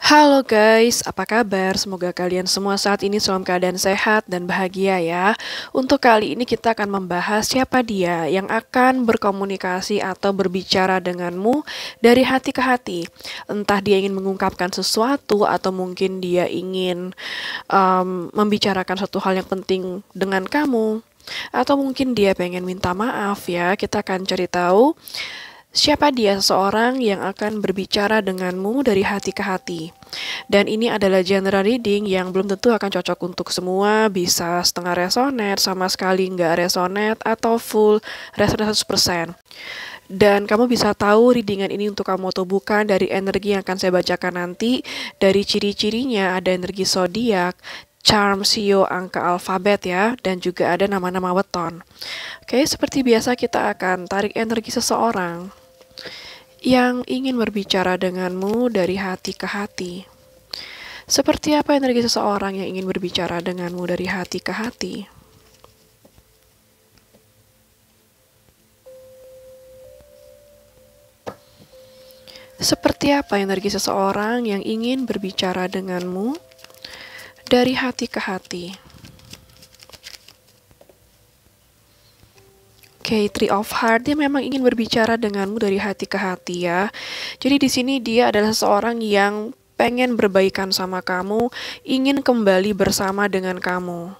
Halo guys, apa kabar? Semoga kalian semua saat ini dalam keadaan sehat dan bahagia ya. Untuk kali ini kita akan membahas siapa dia yang akan berkomunikasi atau berbicara denganmu dari hati ke hati. Entah dia ingin mengungkapkan sesuatu atau mungkin dia ingin membicarakan satu hal yang penting dengan kamu. Atau mungkin dia pengen minta maaf ya. Kita akan cari tahu siapa dia seseorang yang akan berbicara denganmu dari hati ke hati. Dan ini adalah general reading yang belum tentu akan cocok untuk semua, bisa setengah resonate, sama sekali nggak resonate, atau full resonate 100%. Dan kamu bisa tahu readingan ini untuk kamu atau bukan dari energi yang akan saya bacakan nanti. Dari ciri-cirinya ada energi zodiak, charm, sio, angka alfabet ya, dan juga ada nama-nama weton. Oke, seperti biasa kita akan tarik energi seseorang yang ingin berbicara denganmu dari hati ke hati. Seperti apa energi seseorang yang ingin berbicara denganmu dari hati ke hati? Seperti apa energi seseorang yang ingin berbicara denganmu dari hati ke hati? Oke, Three of Heart, dia memang ingin berbicara denganmu dari hati ke hati ya. Jadi di sini dia adalah seseorang yang pengen berbaikan sama kamu, ingin kembali bersama dengan kamu.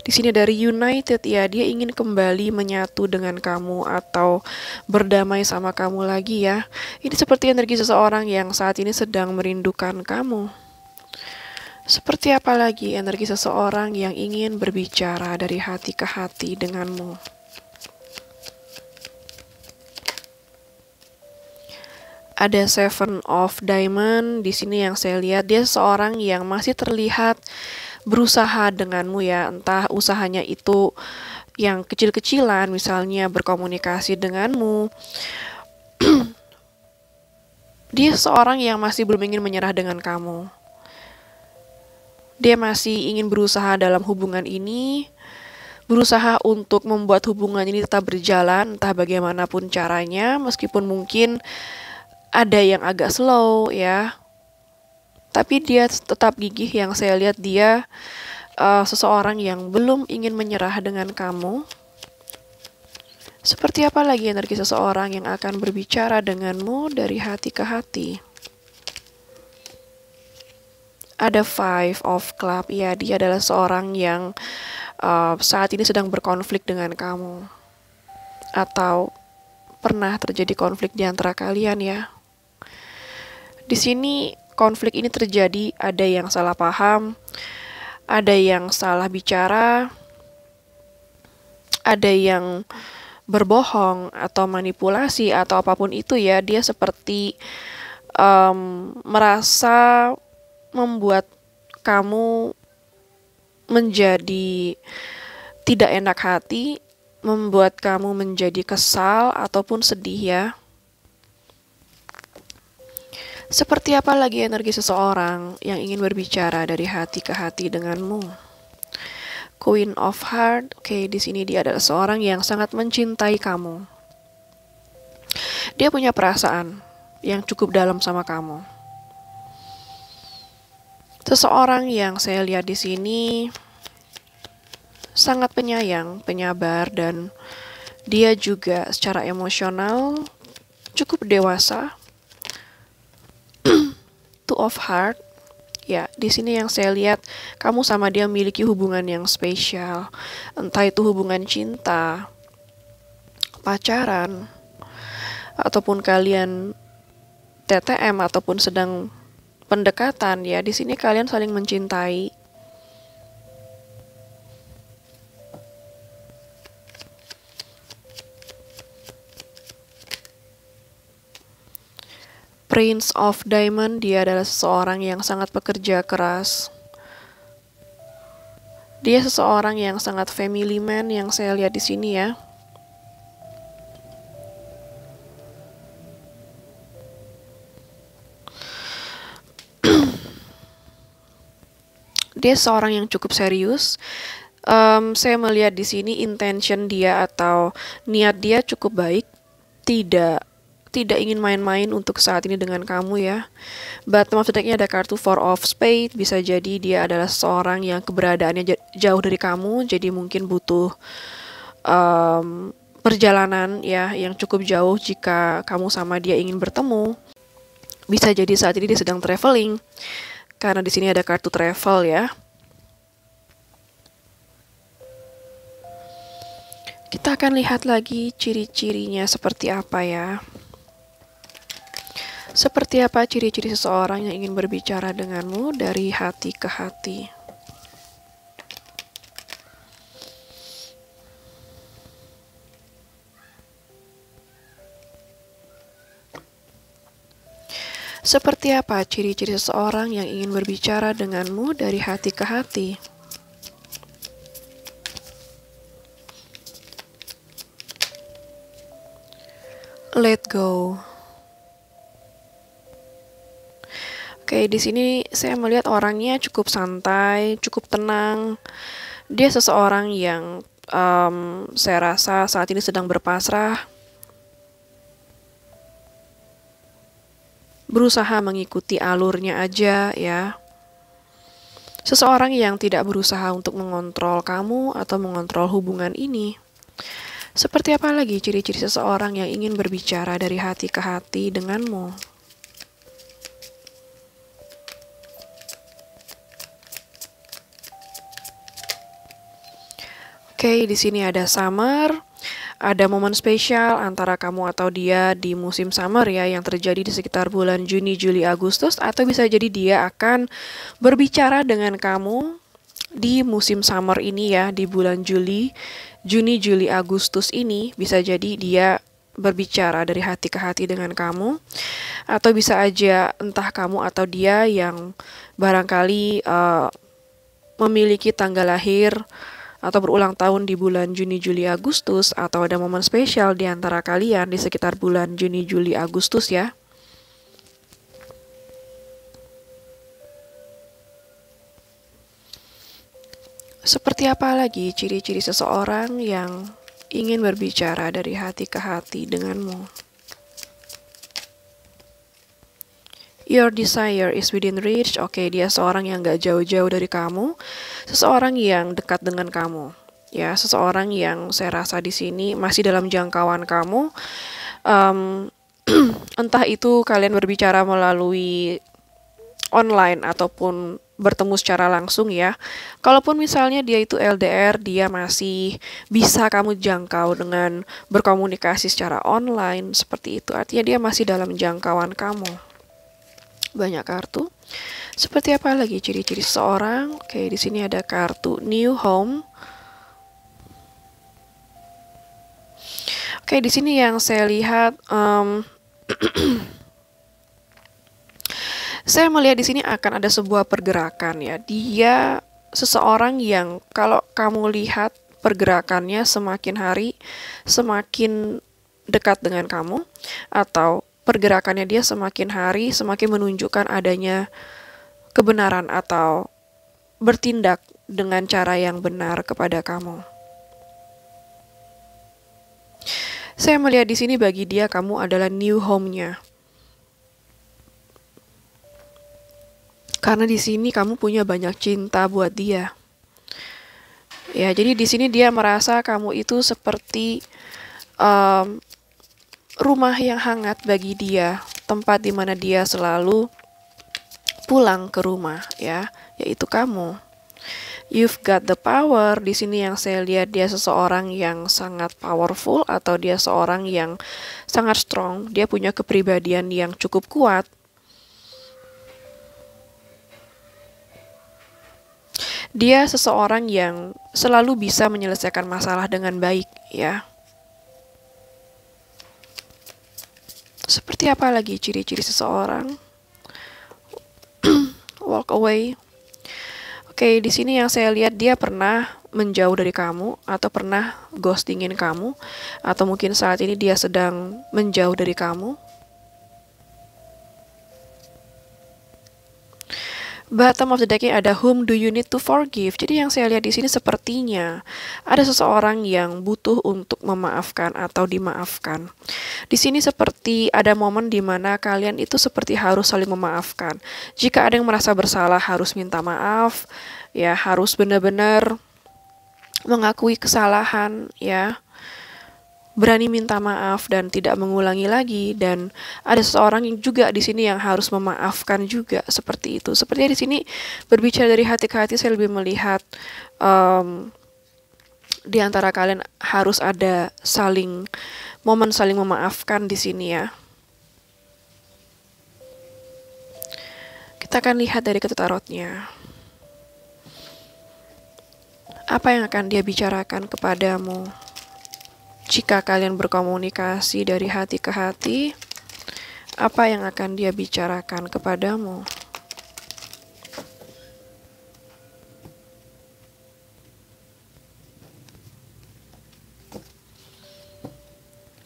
Di sini dari United ya, dia ingin kembali menyatu dengan kamu atau berdamai sama kamu lagi ya. Ini seperti energi seseorang yang saat ini sedang merindukan kamu. Seperti apa lagi energi seseorang yang ingin berbicara dari hati ke hati denganmu? Ada Seven of Diamond di sini yang saya lihat, dia seorang yang masih terlihat berusaha denganmu ya, entah usahanya itu yang kecil-kecilan, misalnya berkomunikasi denganmu. Dia seorang yang masih belum ingin menyerah dengan kamu. Dia masih ingin berusaha dalam hubungan ini, berusaha untuk membuat hubungan ini tetap berjalan, entah bagaimanapun caranya, meskipun mungkin ada yang agak slow ya, tapi dia tetap gigih. Yang saya lihat dia seseorang yang belum ingin menyerah dengan kamu. Seperti apa lagi energi seseorang yang akan berbicara denganmu dari hati ke hati? Ada Five of Club, ya dia adalah seorang yang saat ini sedang berkonflik dengan kamu, atau pernah terjadi konflik di antara kalian ya. Di sini konflik ini terjadi, ada yang salah paham, ada yang salah bicara, ada yang berbohong atau manipulasi atau apapun itu ya. Dia seperti merasa membuat kamu menjadi tidak enak hati, membuat kamu menjadi kesal ataupun sedih ya. Seperti apa lagi energi seseorang yang ingin berbicara dari hati ke hati denganmu? Queen of Heart, oke, di sini dia adalah seorang yang sangat mencintai kamu. Dia punya perasaan yang cukup dalam sama kamu. Seseorang yang saya lihat di sini sangat penyayang, penyabar, dan dia juga secara emosional cukup dewasa. Two of Heart, ya di sini yang saya lihat kamu sama dia memiliki hubungan yang spesial, entah itu hubungan cinta, pacaran, ataupun kalian TTM ataupun sedang pendekatan ya. Di sini kalian saling mencintai. Prince of Diamond, dia adalah seseorang yang sangat pekerja keras. Dia seseorang yang sangat family man yang saya lihat di sini ya. Dia seorang yang cukup serius. Saya melihat di sini intention dia atau niat dia cukup baik, tidak tidak ingin main-main untuk saat ini dengan kamu ya. Bottom of the deck-nya ada kartu Four of Spades. Bisa jadi dia adalah seorang yang keberadaannya jauh dari kamu, jadi mungkin butuh perjalanan ya yang cukup jauh jika kamu sama dia ingin bertemu. Bisa jadi saat ini dia sedang traveling, karena di sini ada kartu travel ya. Kita akan lihat lagi ciri-cirinya seperti apa ya. Seperti apa ciri-ciri seseorang yang ingin berbicara denganmu dari hati ke hati. Seperti apa ciri-ciri seseorang yang ingin berbicara denganmu dari hati ke hati? Let go. Oke, di sini saya melihat orangnya cukup santai, cukup tenang. Dia seseorang yang saya rasa saat ini sedang berpasrah, berusaha mengikuti alurnya aja ya. Seseorang yang tidak berusaha untuk mengontrol kamu atau mengontrol hubungan ini. Seperti apa lagi ciri-ciri seseorang yang ingin berbicara dari hati ke hati denganmu? Oke, di sini ada summer, ada momen spesial antara kamu atau dia di musim summer ya, yang terjadi di sekitar bulan Juni, Juli, Agustus, atau bisa jadi dia akan berbicara dengan kamu di musim summer ini ya, di bulan Juni, Juli, Agustus ini. Bisa jadi dia berbicara dari hati ke hati dengan kamu, atau bisa aja entah kamu atau dia yang barangkali memiliki tanggal lahir atau berulang tahun di bulan Juni, Juli, Agustus, atau ada momen spesial di antara kalian di sekitar bulan Juni, Juli, Agustus ya. Seperti apa lagi ciri-ciri seseorang yang ingin berbicara dari hati ke hati denganmu? Your desire is within reach. Oke, dia seorang yang gak jauh-jauh dari kamu, seseorang yang dekat dengan kamu. Ya, seseorang yang saya rasa di sini masih dalam jangkauan kamu. Entah itu kalian berbicara melalui online ataupun bertemu secara langsung ya. Kalaupun misalnya dia itu LDR, dia masih bisa kamu jangkau dengan berkomunikasi secara online seperti itu. Artinya dia masih dalam jangkauan kamu. Banyak kartu. Seperti apa lagi ciri-ciri seseorang? Oke, di sini ada kartu new home. Oke, di sini yang saya lihat saya melihat di sini akan ada sebuah pergerakan ya. Dia seseorang yang kalau kamu lihat pergerakannya semakin hari semakin dekat dengan kamu, atau pergerakannya dia semakin hari semakin menunjukkan adanya kebenaran atau bertindak dengan cara yang benar kepada kamu. Saya melihat di sini bagi dia kamu adalah new home-nya. Karena di sini kamu punya banyak cinta buat dia. Ya, jadi di sini dia merasa kamu itu seperti rumah yang hangat bagi dia, tempat di mana dia selalu pulang ke rumah ya, yaitu kamu. You've got the power. Di sini yang saya lihat dia seseorang yang sangat powerful, atau dia seorang yang sangat strong. Dia punya kepribadian yang cukup kuat. Dia seseorang yang selalu bisa menyelesaikan masalah dengan baik ya. Seperti apa lagi ciri-ciri seseorang? Walk away. Oke, di sini yang saya lihat dia pernah menjauh dari kamu, atau pernah ghostingin kamu, atau mungkin saat ini dia sedang menjauh dari kamu. Bottom of the deck-nya ada whom do you need to forgive. Jadi yang saya lihat di sini sepertinya ada seseorang yang butuh untuk memaafkan atau dimaafkan. Di sini seperti ada momen di mana kalian itu seperti harus saling memaafkan. Jika ada yang merasa bersalah harus minta maaf, ya harus benar-benar mengakui kesalahan, ya. Berani minta maaf dan tidak mengulangi lagi, dan ada seseorang yang juga di sini yang harus memaafkan juga seperti itu. Sepertinya di sini berbicara dari hati ke hati, saya lebih melihat di antara kalian harus ada momen saling memaafkan di sini ya. Kita akan lihat dari kartu tarotnya. Apa yang akan dia bicarakan kepadamu? Jika kalian berkomunikasi dari hati ke hati, apa yang akan dia bicarakan kepadamu?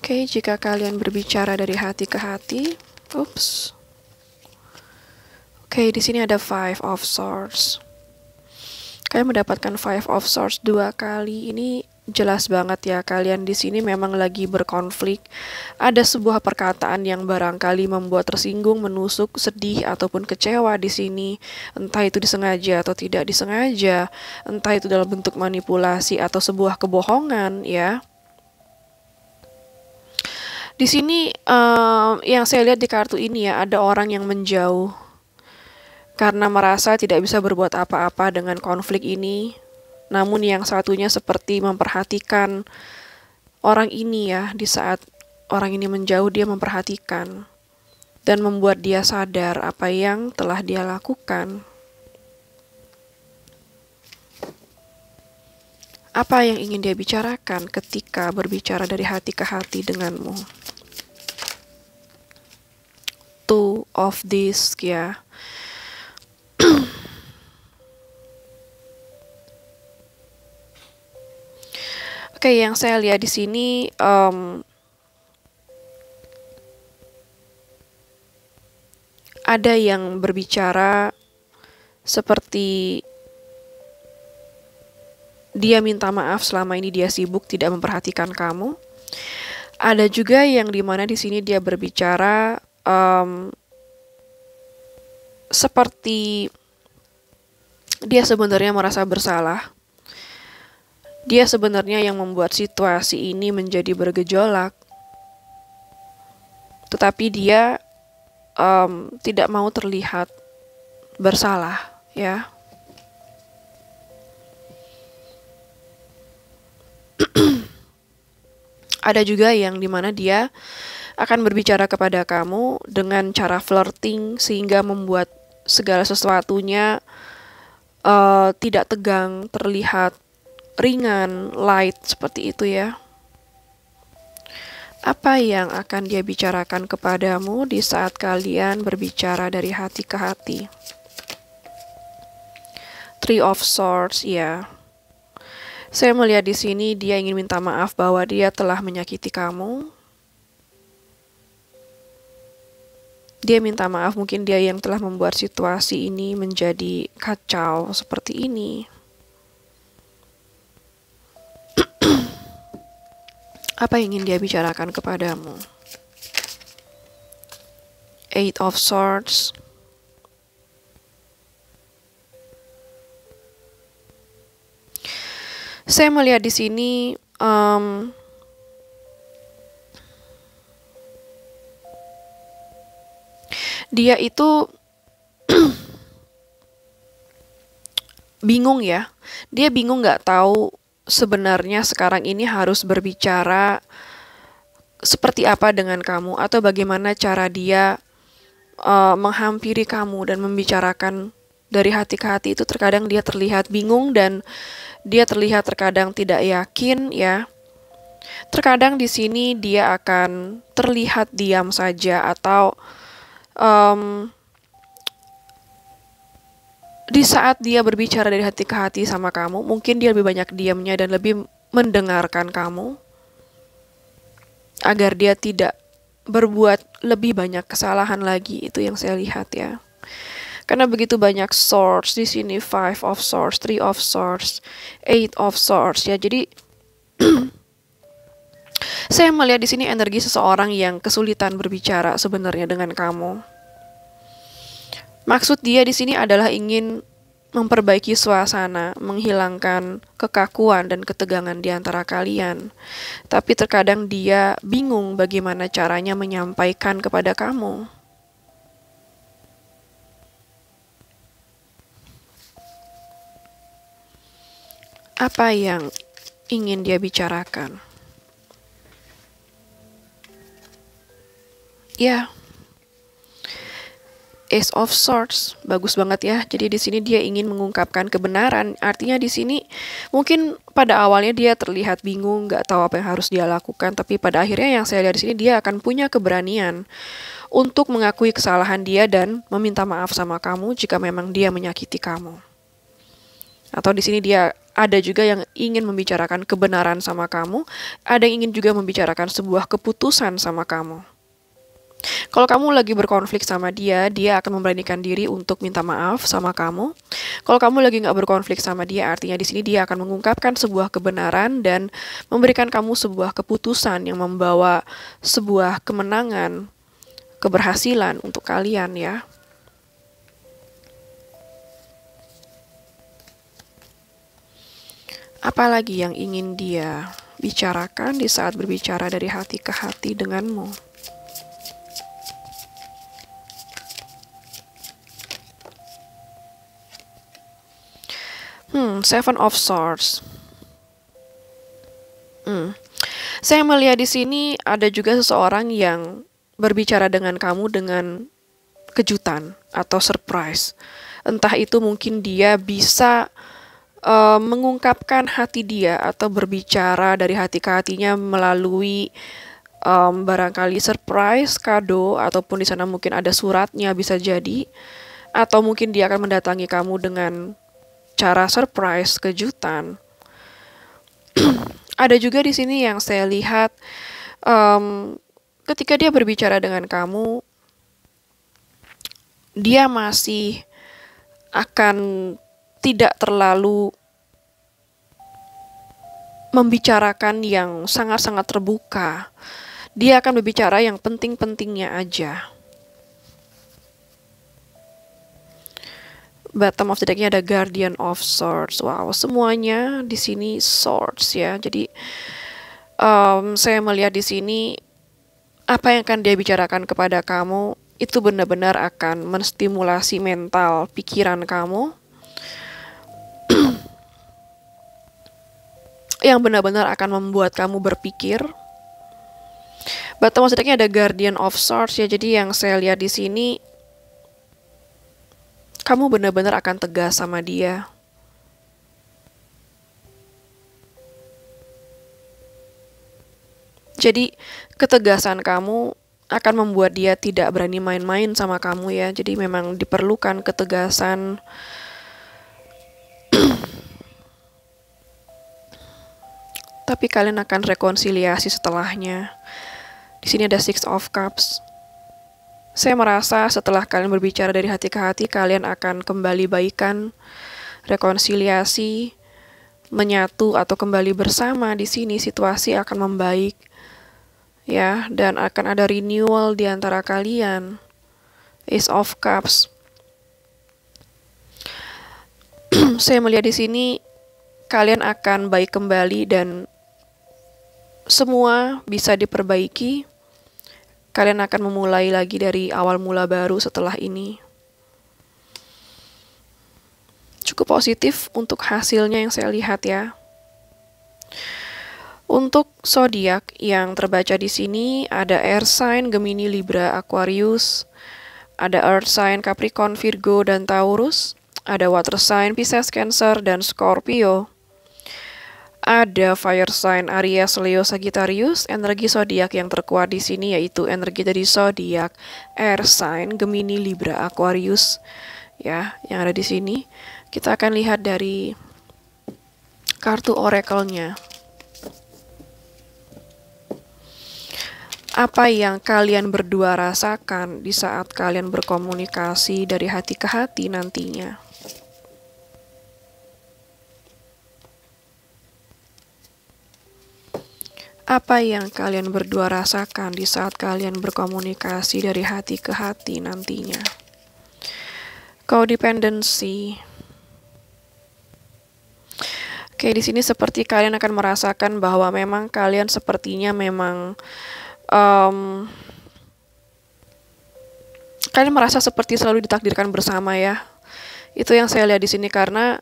Oke, jika kalian berbicara dari hati ke hati, Oke, di sini ada Five of Swords. Kalian mendapatkan Five of Swords 2 kali. Ini jelas banget ya, kalian di sini memang lagi berkonflik. Ada sebuah perkataan yang barangkali membuat tersinggung, menusuk, sedih, ataupun kecewa di sini. Entah itu disengaja atau tidak disengaja, entah itu dalam bentuk manipulasi atau sebuah kebohongan, ya. Di sini yang saya lihat di kartu ini ya, ada orang yang menjauh karena merasa tidak bisa berbuat apa-apa dengan konflik ini. Namun yang satunya seperti memperhatikan orang ini ya, di saat orang ini menjauh dia memperhatikan dan membuat dia sadar apa yang telah dia lakukan. Apa yang ingin dia bicarakan ketika berbicara dari hati ke hati denganmu? Two of Discs ya. Oke, yang saya lihat di sini ada yang berbicara seperti dia minta maaf selama ini dia sibuk tidak memperhatikan kamu. Ada juga yang dimana di sini dia berbicara seperti dia sebenarnya merasa bersalah. Dia sebenarnya yang membuat situasi ini menjadi bergejolak. Tetapi dia tidak mau terlihat bersalah, ya. Ada juga yang dimana dia akan berbicara kepada kamu dengan cara flirting sehingga membuat segala sesuatunya tidak tegang, terlihat ringan, light, seperti itu ya. Apa yang akan dia bicarakan kepadamu di saat kalian berbicara dari hati ke hati? Three of Swords, ya. Saya melihat di sini dia ingin minta maaf bahwa dia telah menyakiti kamu. Dia minta maaf, mungkin dia yang telah membuat situasi ini menjadi kacau seperti ini. Apa yang ingin dia bicarakan kepadamu? Eight of Swords. Saya melihat di sini dia itu bingung ya. Dia bingung nggak tahu sebenarnya sekarang ini harus berbicara seperti apa dengan kamu, atau bagaimana cara dia menghampiri kamu dan membicarakan dari hati ke hati. Itu terkadang dia terlihat bingung dan dia terlihat terkadang tidak yakin ya. Terkadang di sini dia akan terlihat diam saja, atau di saat dia berbicara dari hati ke hati sama kamu, mungkin dia lebih banyak diamnya dan lebih mendengarkan kamu agar dia tidak berbuat lebih banyak kesalahan lagi. Itu yang saya lihat ya. Karena begitu banyak swords di sini, five of swords, three of swords, eight of swords ya. Jadi saya melihat di sini energi seseorang yang kesulitan berbicara sebenarnya dengan kamu. Maksud dia di sini adalah ingin memperbaiki suasana, menghilangkan kekakuan dan ketegangan di antara kalian. Tapi terkadang dia bingung bagaimana caranya menyampaikan kepada kamu. Apa yang ingin dia bicarakan? Ya, Ace of Swords, bagus banget ya. Jadi di sini dia ingin mengungkapkan kebenaran. Artinya di sini mungkin pada awalnya dia terlihat bingung, nggak tahu apa yang harus dia lakukan. Tapi pada akhirnya yang saya lihat di sini dia akan punya keberanian untuk mengakui kesalahan dia dan meminta maaf sama kamu jika memang dia menyakiti kamu. Atau di sini dia ada juga yang ingin membicarakan kebenaran sama kamu, ada yang ingin juga membicarakan sebuah keputusan sama kamu. Kalau kamu lagi berkonflik sama dia, dia akan memberanikan diri untuk minta maaf sama kamu. Kalau kamu lagi nggak berkonflik sama dia, artinya di sini dia akan mengungkapkan sebuah kebenaran dan memberikan kamu sebuah keputusan yang membawa sebuah kemenangan, keberhasilan untuk kalian ya. Apalagi yang ingin dia bicarakan di saat berbicara dari hati ke hati denganmu? Seven of Swords. Saya melihat di sini ada juga seseorang yang berbicara dengan kamu dengan kejutan atau surprise. Entah itu mungkin dia bisa mengungkapkan hati dia atau berbicara dari hati ke hatinya melalui barangkali surprise, kado, ataupun di sana mungkin ada suratnya bisa jadi. Atau mungkin dia akan mendatangi kamu dengan cara surprise, kejutan. Ada juga di sini yang saya lihat ketika dia berbicara dengan kamu, dia masih akan tidak terlalu membicarakan yang sangat-sangat terbuka. Dia akan berbicara yang penting-pentingnya aja. Bottom of the deck-nya ada Guardian of Swords. Wow, semuanya di sini swords ya. Jadi saya melihat di sini apa yang akan dia bicarakan kepada kamu itu benar-benar akan menstimulasi mental pikiran kamu. Yang benar-benar akan membuat kamu berpikir. Bottom of the deck-nya ada Guardian of Swords ya. Jadi yang saya lihat di sini kamu benar-benar akan tegas sama dia. Jadi ketegasan kamu akan membuat dia tidak berani main-main sama kamu ya. Jadi memang diperlukan ketegasan. Tapi kalian akan rekonsiliasi setelahnya. Di sini ada Six of Cups. Saya merasa setelah kalian berbicara dari hati ke hati, kalian akan kembali baikan, rekonsiliasi, menyatu atau kembali bersama. Di sini situasi akan membaik, ya, dan akan ada renewal di antara kalian. Ace of Cups. Saya melihat di sini kalian akan baik kembali dan semua bisa diperbaiki. Kalian akan memulai lagi dari awal mula baru setelah ini. Cukup positif untuk hasilnya yang saya lihat ya. Untuk zodiak yang terbaca di sini ada Air Sign, Gemini, Libra, Aquarius, ada Earth Sign, Capricorn, Virgo, dan Taurus, ada Water Sign, Pisces, Cancer, dan Scorpio. Ada fire sign Aries, Leo, Sagittarius. Energi zodiak yang terkuat di sini yaitu energi dari zodiak air sign Gemini, Libra, Aquarius. Ya, yang ada di sini. Kita akan lihat dari kartu oracle-nya. Apa yang kalian berdua rasakan di saat kalian berkomunikasi dari hati ke hati nantinya? Apa yang kalian berdua rasakan di saat kalian berkomunikasi dari hati ke hati nantinya? Codependency. Oke, di sini seperti kalian akan merasakan bahwa memang kalian sepertinya memang kalian merasa seperti selalu ditakdirkan bersama ya. Itu yang saya lihat di sini, karena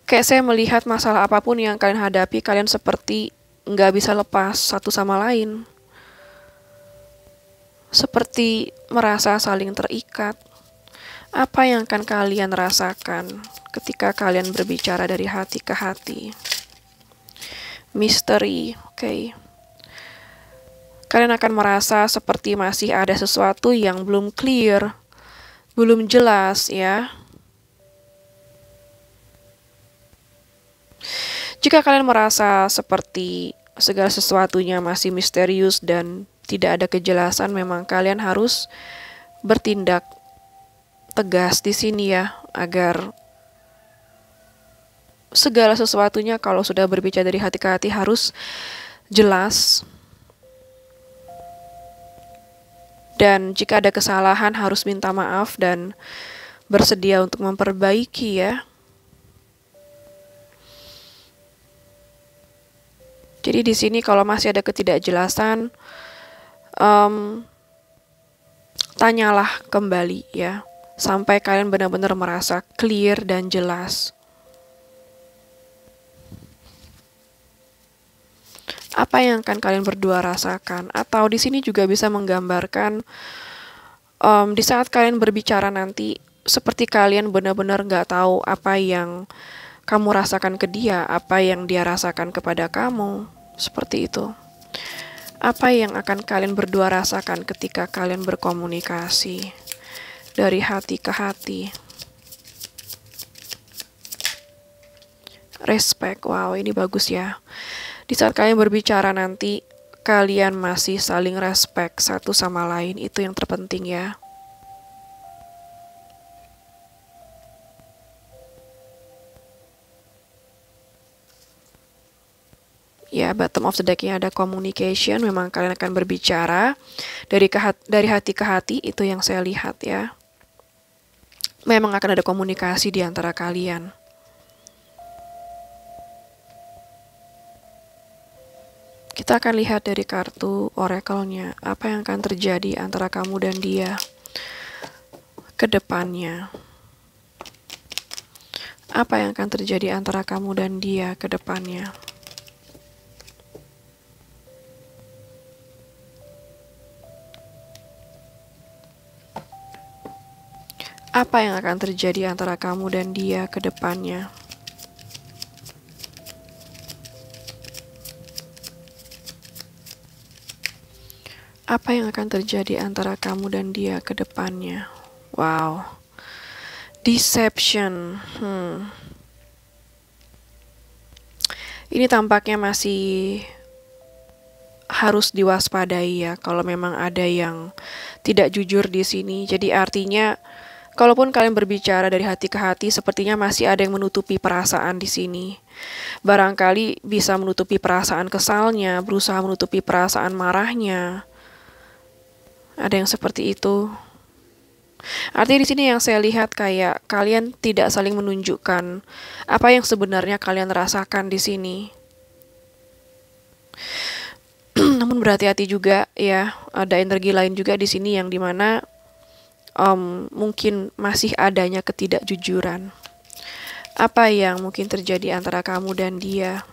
kayak saya melihat masalah apapun yang kalian hadapi, kalian seperti nggak bisa lepas satu sama lain. Seperti merasa saling terikat. Apa yang akan kalian rasakan ketika kalian berbicara dari hati ke hati? Misteri, oke. Kalian akan merasa seperti masih ada sesuatu yang belum clear, belum jelas ya. Jika kalian merasa seperti segala sesuatunya masih misterius dan tidak ada kejelasan, memang kalian harus bertindak tegas di sini ya, agar segala sesuatunya kalau sudah berbicara dari hati ke hati harus jelas. Dan jika ada kesalahan harus minta maaf dan bersedia untuk memperbaiki ya. Jadi di sini kalau masih ada ketidakjelasan, tanyalah kembali ya, sampai kalian benar-benar merasa clear dan jelas. Apa yang akan kalian berdua rasakan? Atau di sini juga bisa menggambarkan di saat kalian berbicara nanti, seperti kalian benar-benar nggak tahu apa yang kamu rasakan ke dia, apa yang dia rasakan kepada kamu, seperti itu. Apa yang akan kalian berdua rasakan ketika kalian berkomunikasi dari hati ke hati? Respect, wow ini bagus ya. Di saat kalian berbicara nanti, kalian masih saling respect satu sama lain, itu yang terpenting ya. Ya, bottom of the deck-nya ada communication, memang kalian akan berbicara dari hati ke hati, itu yang saya lihat ya. Memang akan ada komunikasi di antara kalian. Kita akan lihat dari kartu oracle-nya, apa yang akan terjadi antara kamu dan dia ke depannya. Apa yang akan terjadi antara kamu dan dia ke depannya. Apa yang akan terjadi antara kamu dan dia ke depannya. Apa yang akan terjadi antara kamu dan dia ke depannya? Wow. Deception. Ini tampaknya masih harus diwaspadai ya, kalau memang ada yang tidak jujur di sini. Jadi artinya, kalaupun kalian berbicara dari hati ke hati, sepertinya masih ada yang menutupi perasaan di sini. Barangkali bisa menutupi perasaan kesalnya, berusaha menutupi perasaan marahnya. Ada yang seperti itu. Artinya di sini yang saya lihat kayak kalian tidak saling menunjukkan apa yang sebenarnya kalian rasakan di sini. Namun berhati-hati juga ya, ada energi lain juga di sini yang dimana mungkin masih adanya ketidakjujuran. Apa yang mungkin terjadi antara kamu dan dia?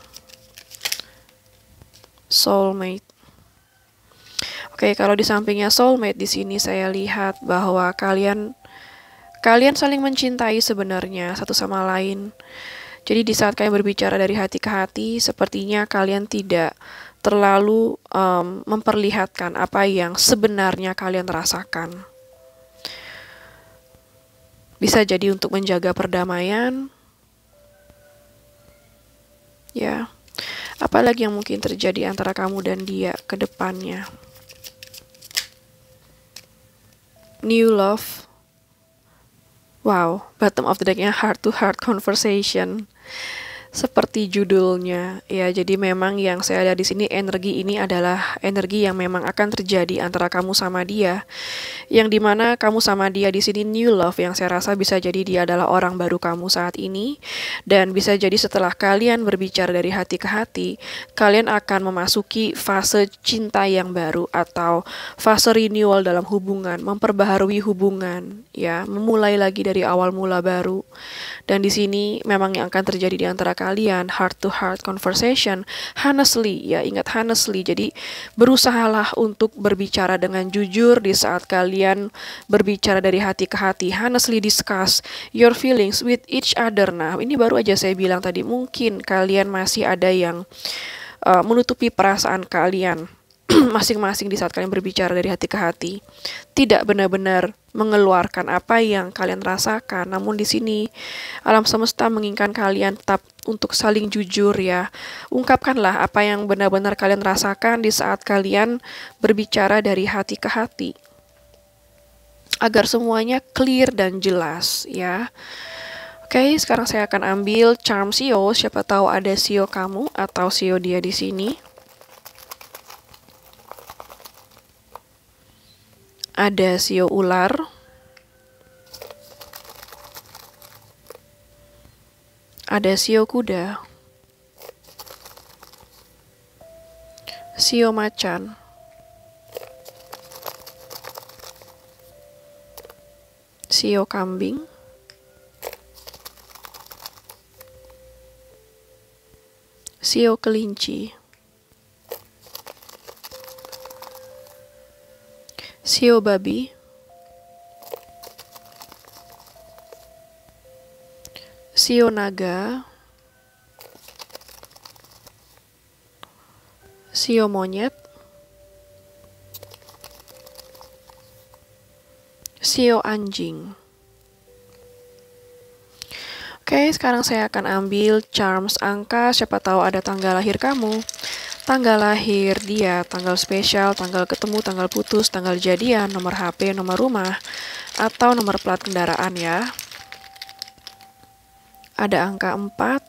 Soulmate. Oke, kalau di sampingnya soulmate di sini saya lihat bahwa kalian saling mencintai sebenarnya satu sama lain. Jadi di saat kalian berbicara dari hati ke hati, sepertinya kalian tidak terlalu memperlihatkan apa yang sebenarnya kalian rasakan. Bisa jadi untuk menjaga perdamaian. Ya. Apalagi yang mungkin terjadi antara kamu dan dia ke depannya. New love. Wow, bottom of the deck-nya heart to heart conversation. Seperti judulnya, ya. Jadi memang yang saya ada di sini, energi ini adalah energi yang memang akan terjadi antara kamu sama dia. Yang dimana kamu sama dia di sini new love, yang saya rasa bisa jadi dia adalah orang baru kamu saat ini, dan bisa jadi setelah kalian berbicara dari hati ke hati, kalian akan memasuki fase cinta yang baru atau fase renewal dalam hubungan, memperbaharui hubungan, ya, memulai lagi dari awal mula baru. Dan di sini memang yang akan terjadi di antara kalian heart to heart conversation, honestly, ya, ingat honestly. Jadi berusahalah untuk berbicara dengan jujur di saat kalian berbicara dari hati ke hati, honestly discuss your feelings with each other. Nah, ini baru aja saya bilang tadi, mungkin kalian masih ada yang menutupi perasaan kalian masing-masing di saat kalian berbicara dari hati ke hati, tidak benar-benar mengeluarkan apa yang kalian rasakan. Namun di sini alam semesta menginginkan kalian tetap untuk saling jujur, ya. Ungkapkanlah apa yang benar-benar kalian rasakan di saat kalian berbicara dari hati ke hati, agar semuanya clear dan jelas, ya. Oke, sekarang saya akan ambil charm Sio. Siapa tahu ada Sio kamu atau Sio dia di sini. Ada Sio ular, ada Sio kuda, Sio macan, Sio kambing, Sio kelinci, Sio babi, Sio naga, Sio monyet, Sio anjing. Oke, sekarang saya akan ambil charms angka. Siapa tahu ada tanggal lahir kamu, tanggal lahir dia, tanggal spesial, tanggal ketemu, tanggal putus, tanggal jadian, nomor HP, nomor rumah, atau nomor plat kendaraan, ya. Ada angka 4,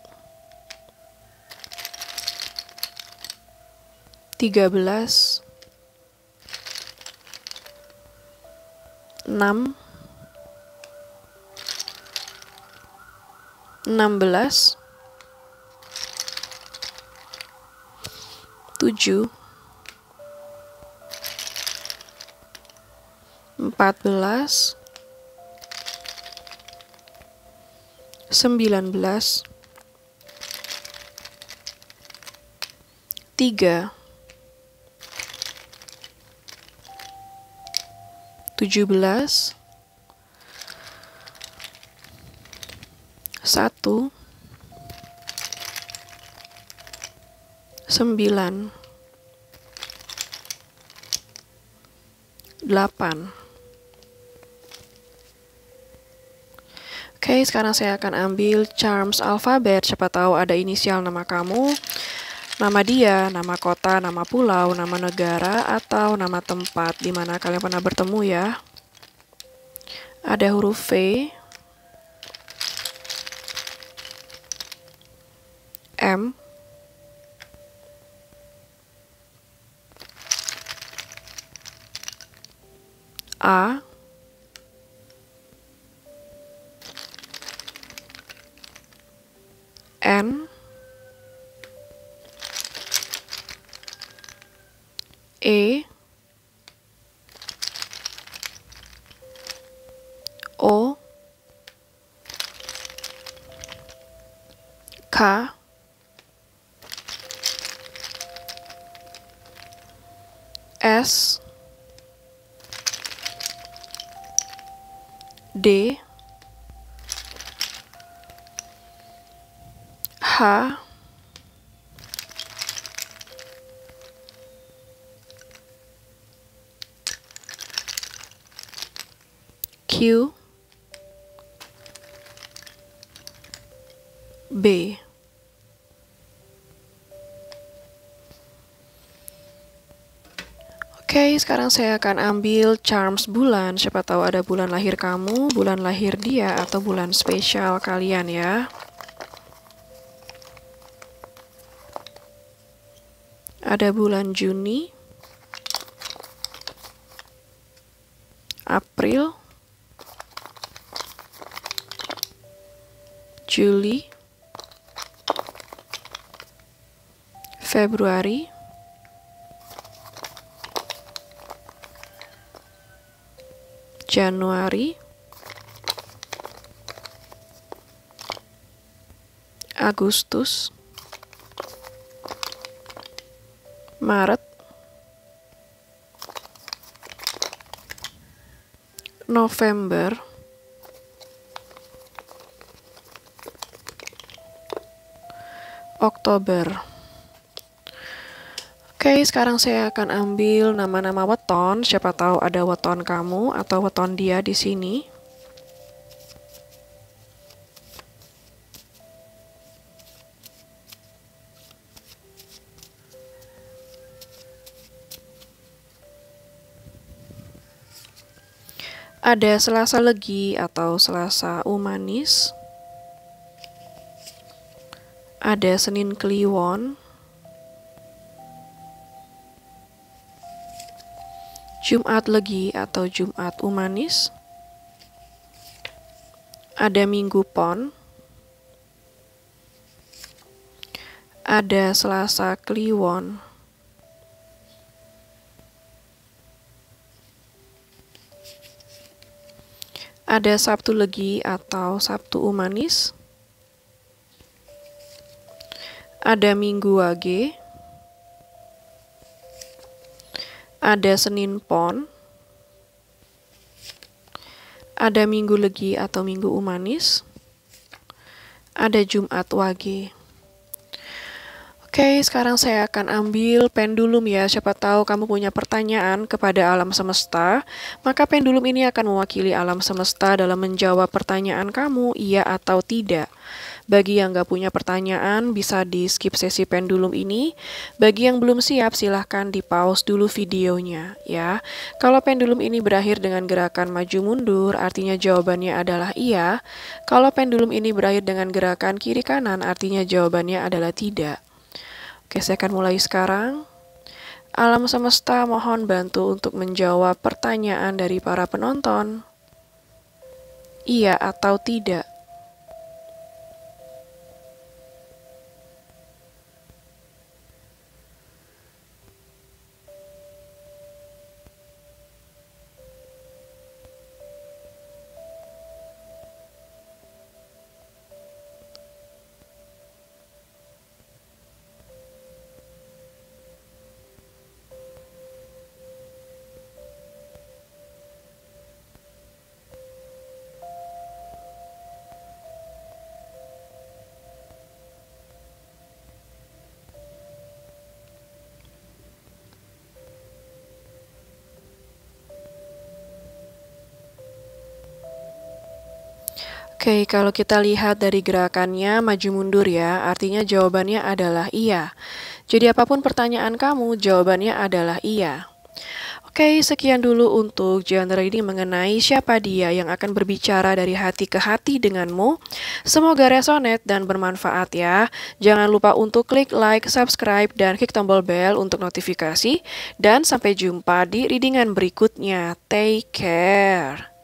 13, 6, 16, 7, 14, 19, 3, 17, 1, 9, 8. Oke, sekarang saya akan ambil charms alfabet. Siapa tahu ada inisial nama kamu, nama dia, nama kota, nama pulau, nama negara, atau nama tempat di mana kalian pernah bertemu, ya. Ada huruf V, M, A, N, E, O, K, S, D, H, Q, B. Oke, Oke, sekarang saya akan ambil charms bulan. Siapa tahu ada bulan lahir kamu, bulan lahir dia, atau bulan spesial kalian ya. Ada bulan Juni, April, Juli, Februari, Januari, Agustus, Maret, November, Oktober. Oke, sekarang saya akan ambil nama-nama weton. Siapa tahu ada weton kamu atau weton dia di sini. Ada Selasa Legi atau Selasa Umanis. Ada Senin Kliwon. Jumat Legi atau Jumat Umanis. Ada Minggu Pon. Ada Selasa Kliwon. Ada Sabtu Legi atau Sabtu Umanis. Ada Minggu Wage. Ada Senin Pon. Ada Minggu Legi atau Minggu Umanis. Ada Jumat Wage. Oke, sekarang saya akan ambil pendulum ya. Siapa tahu kamu punya pertanyaan kepada alam semesta, maka pendulum ini akan mewakili alam semesta dalam menjawab pertanyaan kamu, iya atau tidak. Bagi yang nggak punya pertanyaan, bisa di skip sesi pendulum ini. Bagi yang belum siap, silahkan di pause dulu videonya ya. Kalau pendulum ini berakhir dengan gerakan maju mundur, artinya jawabannya adalah iya. Kalau pendulum ini berakhir dengan gerakan kiri kanan, artinya jawabannya adalah tidak. Oke, saya akan mulai sekarang. Alam semesta mohon bantu untuk menjawab pertanyaan dari para penonton. Iya atau tidak? Oke, kalau kita lihat dari gerakannya maju mundur ya, artinya jawabannya adalah iya. Jadi apapun pertanyaan kamu, jawabannya adalah iya. Oke, sekian dulu untuk genre ini mengenai siapa dia yang akan berbicara dari hati ke hati denganmu. Semoga resonate dan bermanfaat ya. Jangan lupa untuk klik like, subscribe, dan klik tombol bell untuk notifikasi. Dan sampai jumpa di readingan berikutnya. Take care.